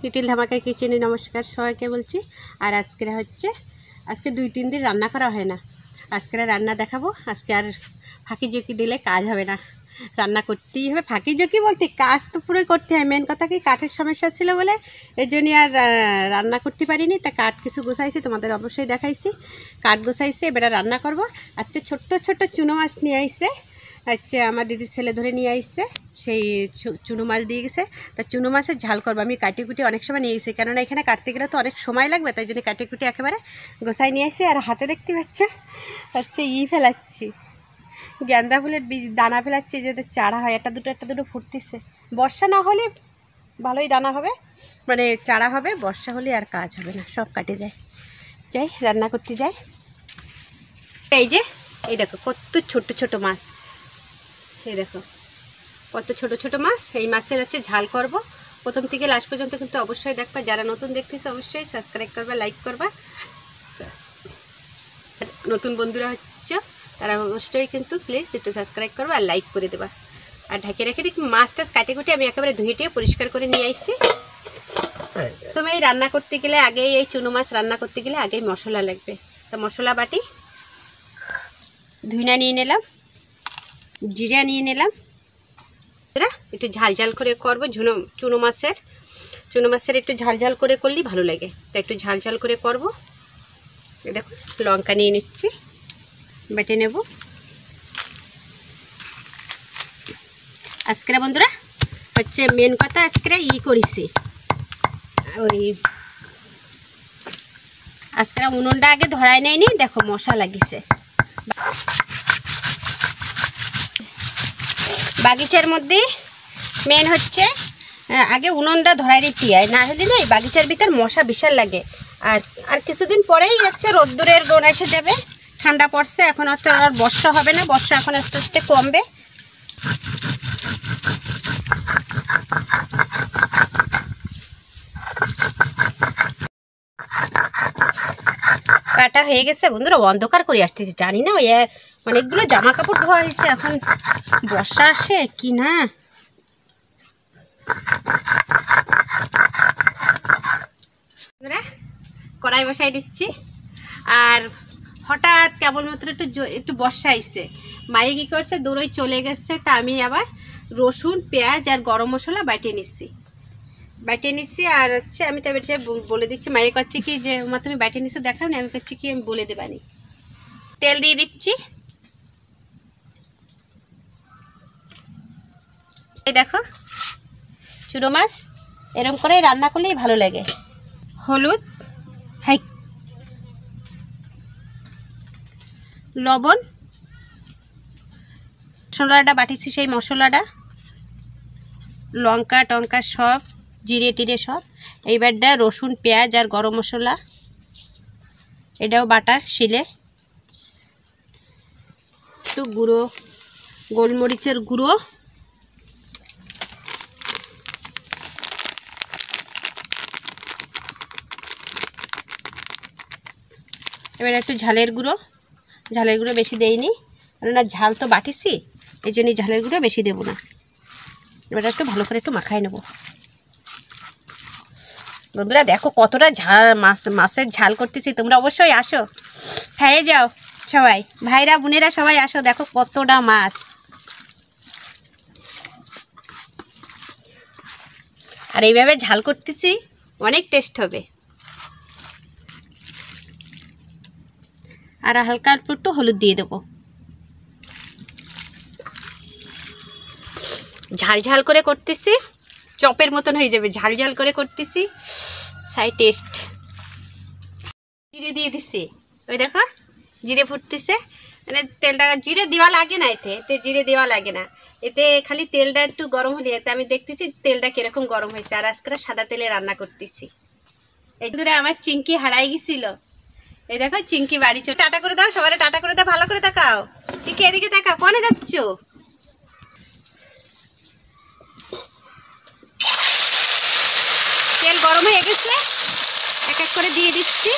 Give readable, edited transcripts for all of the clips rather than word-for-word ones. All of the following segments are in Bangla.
লিটিল ধামাকা কিচেনে নমস্কার সবাইকে বলছি। আর আজকে 2-3 দিন রান্না করা হয় না। আজকে রান্না দেখাবো। আজকে আর ফাঁকি ঝুঁকি দিলে কাজ হবে না, রান্না করতেই হবে। ফাঁকি ঝুঁকি বলতে কাজ তো পুরোই করতে হয়। মেন কথা কি কাঠের সমস্যা ছিল বলে এই জন্যই আর রান্না করতে পারিনি। তা কাঠ কিছু গোছাইছি, তোমাদের অবশ্যই দেখাইছি। কাঠ গোছাইছি, এবার রান্না করব। আজকে ছোট্ট ছোট্ট চুনো মাছ নিয়ে আইছে, আমার দিদির ছেলে ধরে নিয়ে আসছে। সেই চুনো মাছ দিয়ে গেছে। তা চুনো মাছের ঝাল করবো। আমি কাটি কুটি অনেক সময় নিয়ে এসেছি, কেননা এখানে কাটতে গেলে তো অনেক সময় লাগবে, তাই জন্য কাটি কুটি একেবারে গোছাই নিয়ে আসছি। আর হাতে দেখতে পাচ্ছে ফেলাচ্ছি, গেন্দা ফুলের বীজ দানা ফেলাচ্ছি, যাতে চারা হয়। একটা দুটো ফুটতেছে। বর্ষা না হলে ভালোই দানা হবে, মানে চারা হবে। বর্ষা হলে আর কাজ হবে না, সব কাটে যাই রান্না করতে যাই। এই দেখো কত ছোট ছোট মাছ, এই দেখো কত ছোট ছোট মাছ। এই মাছের ঝাল করব। প্রথম থেকে লাস্ট পর্যন্ত কিন্তু অবশ্যই দেখবা। যারা নতুন দেখতেছে অবশ্যই সাবস্ক্রাইব করবা, লাইক করবা। নতুন বন্ধুরা তারা অবশ্যই কিন্তু প্লিজ একটু সাবস্ক্রাইব করবা আর লাইক করে দেবা। আর ঢাকে রেখে দেখি মাছ টাছ কাটে কুটে আমি একেবারে ধুয়ে পরিষ্কার করে নিয়ে আসছি। তুমি এই রান্না করতে গেলে আগেই, এই চুনো মাছ রান্না করতে গেলে আগেই মশলা লাগবে। তো মশলা বাটি ধুইনা নিয়ে নিলাম, জিরা নিয়ে নিলাম। একটু ঝাল ঝাল করে করবো। চুনো মাছের একটু ঝাল ঝাল করে করলেই ভালো লাগে, তো একটু ঝাল ঝাল করে করবো। দেখো লঙ্কা নিয়ে নিচ্ছি, বেটে নেব। আজকে বন্ধুরা মেন কথা, আজকে করেছি আজকে উনুনটা আগে ধরায় নেয়নি। দেখো মশা লাগিছে। বাগিচার মধ্যে মেন আগে উনুনটা ধরাই দিতে হয়, না হলে না এই বাগিচার ভিতর মশা বিশাল লাগে। আর কিছুদিন পরেই রোদ্দুরের গোন এসে যাবে, ঠান্ডা পড়ছে। এখন আর বর্ষা হবে না, বর্ষা এখন আস্তে আস্তে কমবে। কাটা হয়ে গেছে বন্ধুরা, অন্ধকার করে আসতেছে। জানি না ওই অনেকগুলো জামা কাপড় ধোয়া হয়েছে, এখন বর্ষা আসে কি না। কড়াই বসাই দিচ্ছি। আর হঠাৎ কেবলমাত্র একটু বর্ষা আইছে, মায়ে কি করছে দৌড়ই চলে গেছে। তা আমি আবার রসুন পেঁয়াজ আর গরম মশলা বাটিয়ে নিচ্ছি। আর আমি তবে বলে দিচ্ছি। মায়ে করছে কি যে মা তুমি বাটিয়ে নিচ্ছো দেখাও না, আমি করছি কি আমি বলে দেবানি। তেল দিয়ে দিচ্ছি। এই দেখো চুনো মাছ এরকম করে রান্না করলেই ভালো লাগে। হলুদ, লবণ, মশলাটা বাটিছি সেই মশলাটা, লঙ্কা টঙ্কা সব, জিরে টিরে সব। এইবারটা রসুন পেঁয়াজ আর গরম মশলা এটাও বাটা শিলে। একটু গুঁড়ো গোলমরিচের গুঁড়ো, এবার একটু ঝালের গুঁড়ো বেশি দেইনি, কেননা ঝাল তো বাটিছি, এই জন্যই ঝালের গুঁড়ো বেশি দেবো না। এবার একটু ভালো করে একটু মাখাই নেব। বন্ধুরা দেখো কতটা মাছের ঝাল করতেছি। তোমরা অবশ্যই আসো, খেয়ে যাও সবাই, ভাইরা বোনেরা সবাই আসো। দেখো কতটা মাছ। আর এইভাবে ঝাল করতেছি, অনেক টেস্ট হবে। আর হালকা অল্প একটু হলুদ দিয়ে দেবো। ঝাল ঝাল করে করতেছি, চপের মতন হয়ে যাবে। ঝাল ঝাল করে করতেছি, সাই টেস্ট। জিরে দিয়ে দিচ্ছি, ওই দেখো জিরে ফুটতেছে। মানে তেলটা জিরে দেওয়া লাগে না, এতে জিরে দেওয়া লাগে না। এতে খালি তেলটা একটু গরম হলে এতে আমি দেখতেছি তেলটা কিরকম গরম হয়েছে। আর আজকে সাদা তেলে রান্না করতেছি। এই দূরে আমার চিংকি হারাই গেছিল। এই দেখো চিংকি বাড়ি চো। টাটা করে দাও সবাই, টাটা করে দাও, ভালো করে তাকাও। চিংকি এদিকে তাকাও, কোনে যাচ্ছ? তেল গরম হয়ে গেছে, এক এক করে দিয়ে দিচ্ছি।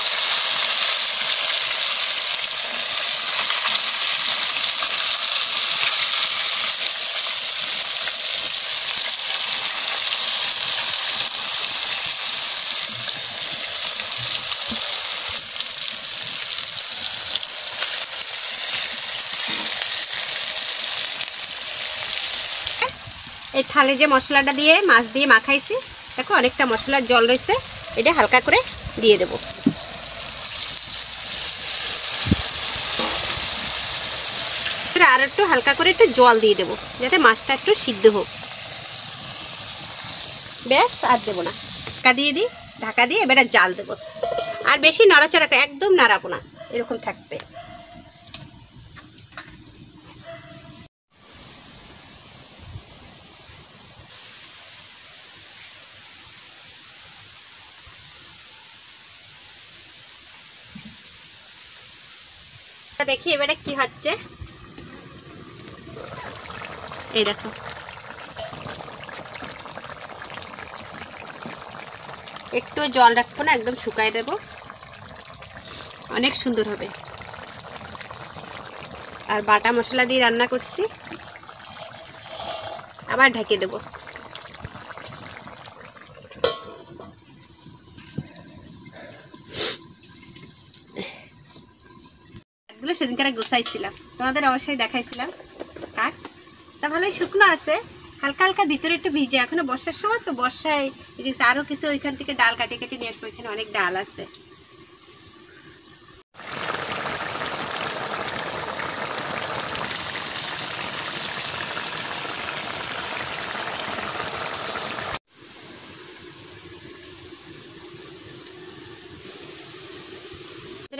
ওই থালে যে মশলাটা দিয়ে মাছ দিয়ে মাখাইছি, দেখো অনেকটা মশলার জল রয়েছে, এটা হালকা করে দিয়ে দেব। আর একটু হালকা করে একটু জল দিয়ে দেবো যাতে মাছটা একটু সিদ্ধ হোক। ব্যাস, আর দেবো না, ঢাকা দিয়ে দিই। ঢাকা দিয়ে এবারে জাল দেবো। আর বেশি নাড়াচাড়া একদম নাড়াবো না, এরকম থাকবে। দেখি এবারে কি হচ্ছে। এই দেখো, একটু জল রাখবো না, একদম শুকাই দেব, অনেক সুন্দর হবে। আর বাটা মশলা দিয়ে রান্না করছি, আবার ঢেকে দেব। কাঠগুলো সেদিনকার গোছাইছিলাম, তোমাদের অবশ্যই দেখাইছিলাম। কাঠ তা ভালোই শুকনো আছে, হালকা হালকা ভিতরে একটু ভিজে। এখনো বর্ষার সময় তো, বর্ষায় আরো কিছু ওইখান থেকে ডাল কাটে কেটে নিয়ে আসবো, এখানে অনেক ডাল আছে।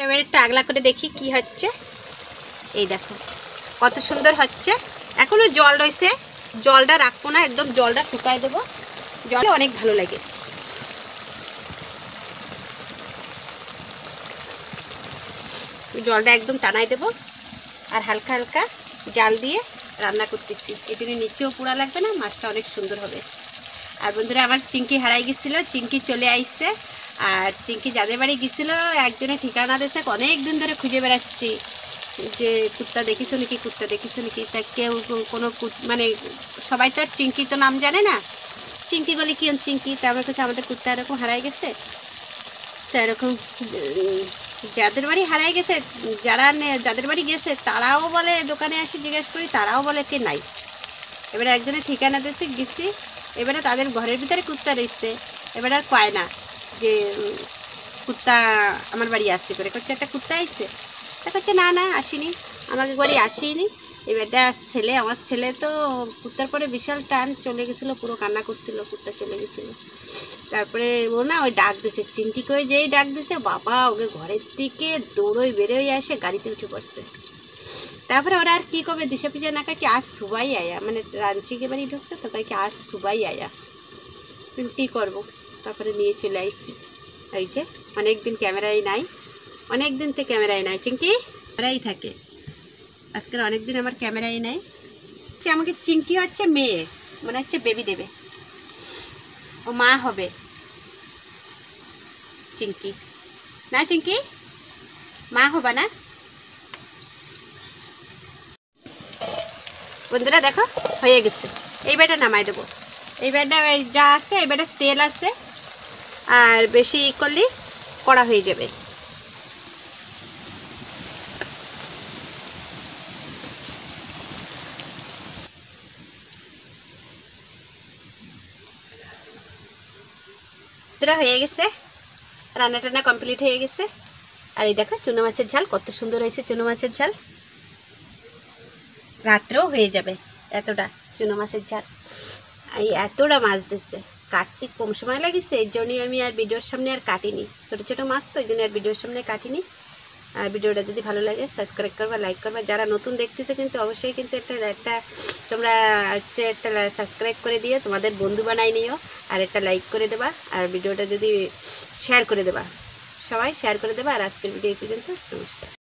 এবার একটু আগলা করে দেখি কি হচ্ছে। এই দেখো কত সুন্দর হচ্ছে। এখনো জল রয়েছে, জলটা রাখবো না, একদম জলটা শুকাই দেবো। জলে অনেক ভালো লাগে। জলটা একদম টানাই দেবো, আর হালকা হালকা জাল দিয়ে রান্না করতেছি। এই জন্য নিচেও পোড়া লাগবে না, মাছটা অনেক সুন্দর হবে। আর বন্ধুরা, আমার চিংকি হারাই গেছিলো, চিংকি চলে আইছে। আর চিংকি যাদের বাড়ি গেছিলো, একজনের ঠিকানা দিয়েছে, অনেক দিন ধরে খুঁজে বেড়াচ্ছি যে কুত্তা দেখিছো নাকি, কুত্তা দেখিছো নাকি। তা কেউ কোনো মানে সবাই তো আর চিংকি তো নাম জানে না, চিংকি বলে কি চিংকি। তা আমার কাছে আমাদের কুত্তা এরকম হারাই গেছে। তো এরকম যাদের বাড়ি হারাই গেছে, যাদের বাড়ি গেছে তারাও বলে, দোকানে আসি জিজ্ঞেস করি, তারাও বলে কে নাই। এবারে একজনের ঠিকানা দিয়েছে, গেছি। এবারে তাদের ঘরের ভিতরে কুত্তা রয়েছে। এবারে আর কয় না যে কুত্তা আমার বাড়ি আসতে করে, করছে একটা কুত্তা আসছে। তা করছে না না আসেনি, আমাকে ঘরে আসেনি। এবারটা ছেলে, আমার ছেলে তো কুত্তার পরে বিশাল টান, চলে গেছিলো, পুরো কান্না করছিল, কুত্তা চলে গেছিলো। তারপরে ও না ওই ডাক দিছে, চিংটি করে যেই ডাক দিছে, বাবা ওকে ঘরের দিকে দৌড়োই বেরোই আসে, গাড়িতে উঠে পড়ছে। তারপরে ওরা আর কি করবে, দিশা পিছা না কি আজ সুবাই আয়া, মানে রাঞ্চিকে বাড়ি ঢুকছে তো, কি আজ সুবাই আয়া, কী করবো। তারপরে নিয়ে চলে আসছি। এই যে অনেকদিন ক্যামেরাই নাই, অনেকদিন থেকে ক্যামেরাই নাই, চিংকি ক্যামেরাই থাকে। আজকের অনেকদিন আমার ক্যামেরাই নাই। যে আমাকে চিংকি হচ্ছে মেয়ে, মনে হচ্ছে বেবি দেবে, ও মা হবে চিংকি। না চিংকি মা হবে না। বন্ধুরা দেখো হয়ে গেছে, এই বেটা নামাই দেবো। এই বেটা যা আছে, এই বেটা তেল আছে, আর বেশি করলে কড়া হয়ে যাবে। হয়ে গেছে, রান্না টান্না কমপ্লিট হয়ে গেছে। আর এই দেখো চুনো মাছের ঝাল কত সুন্দর হয়েছে। চুনো মাছের ঝাল রাত্রেও হয়ে যাবে, এতটা চুনো মাছের ঝাল। এই এতটা মাছ দিচ্ছে, কাটতে কম সময় লাগিছে, এর জন্যই আমি আর ভিডিওর সামনে আর কাটিনি। ছোটো ছোটো মাছ তো, এই জন্য আর ভিডিওর সামনে কাটিনি। আর ভিডিওটা যদি ভালো লাগে সাবস্ক্রাইব করবা, লাইক করবা। যারা নতুন দেখতেছে কিন্তু অবশ্যই কিন্তু একটা তোমরা হচ্ছে একটা সাবস্ক্রাইব করে দিও, তোমাদের বন্ধু বানাই নিও, আর একটা লাইক করে দেবা। আর ভিডিওটা যদি শেয়ার করে দেবা, সবাই শেয়ার করে দেবা। আর আজকের ভিডিও এই পর্যন্ত, নমস্কার।